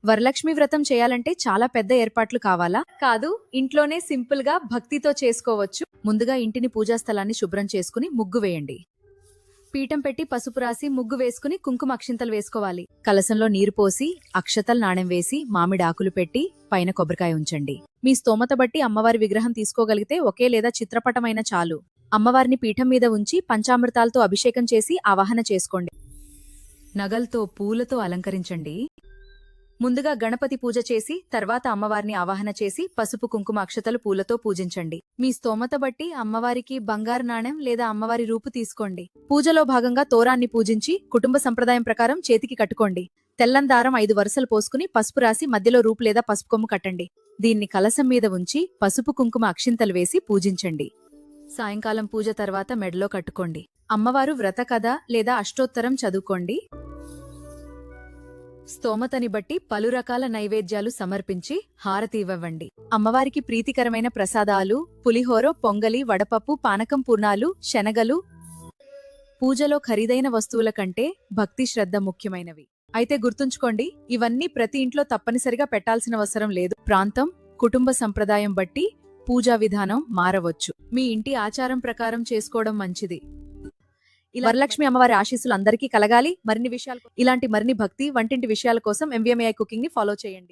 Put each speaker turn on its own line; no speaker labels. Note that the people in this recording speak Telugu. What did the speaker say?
వరలక్ష్మి వ్రతం చేయాలంటే చాలా పెద్ద ఏర్పాట్లు కావాలా? కాదు, ఇంట్లోనే సింపుల్ గా భక్తితో చేసుకోవచ్చు. ముందుగా ఇంటిని పూజా స్థలాన్ని శుభ్రం చేసుకుని ముగ్గు వేయండి. పీఠం పెట్టి పసుపు రాసి ముగ్గు వేసుకుని కుంకుమ అక్షింతలు వేసుకోవాలి. కలసంలో నీరు పోసి అక్షతలు నాణెం వేసి మామిడి ఆకులు పెట్టి పైన కొబ్బరికాయ ఉంచండి. మీ స్తోమత బట్టి అమ్మవారి విగ్రహం తీసుకోగలిగితే ఒకే లేదా చిత్రపటమైన చాలు. అమ్మవారిని పీఠం మీద ఉంచి పంచామృతాలతో అభిషేకం చేసి ఆవాహన చేసుకోండి. నగల్తో పూలతో అలంకరించండి. ముందుగా గణపతి పూజ చేసి తర్వాత అమ్మవారిని ఆవాహన చేసి పసుపు కుంకుమ అక్షతలు పూలతో పూజించండి. మీ స్తోమత బట్టి అమ్మవారికి బంగారు నాణెం లేదా అమ్మవారి రూపు తీసుకోండి. పూజలో భాగంగా తోరాన్ని పూజించి కుటుంబ సంప్రదాయం ప్రకారం చేతికి కట్టుకోండి. తెల్లం దారం 5 వరుసలు పోసుకుని పసుపు రాసి మధ్యలో రూపు లేదా పసుపు కొమ్ము కట్టండి. దీన్ని కలసం మీద ఉంచి పసుపు కుంకుమ అక్షింతలు వేసి పూజించండి. సాయంకాలం పూజ తర్వాత మెడలో కట్టుకోండి. అమ్మవారు వ్రత కథ లేదా అష్టోత్తరం చదువుకోండి. స్తోమతని బట్టి పలు రకాల నైవేద్యాలు సమర్పించి హారతి ఇవ్వండి. అమ్మవారికి ప్రీతికరమైన ప్రసాదాలు పులిహోర, పొంగలి, వడపప్పు, పానకం, పూర్ణాలు, శనగలు. పూజలో ఖరీదైన వస్తువుల కంటే భక్తి శ్రద్ధ ముఖ్యమైనవి. అయితే గుర్తుంచుకోండి, ఇవన్నీ ప్రతి ఇంట్లో తప్పనిసరిగా పెట్టాల్సిన అవసరం లేదు. ప్రాంతం, కుటుంబ సంప్రదాయం బట్టి పూజా విధానం మారవచ్చు. మీ ఇంటి ఆచారం ప్రకారం చేసుకోవడం మంచిది. వరలక్ష్మి అమ్మవారి ఆశీస్సులు అందరికీ కలగాలి. ఇలాంటి మరిన్ని భక్తి వంటింటి విషయాల కోసం MVMAI కుకింగ్ ని ఫాలో చేయండి.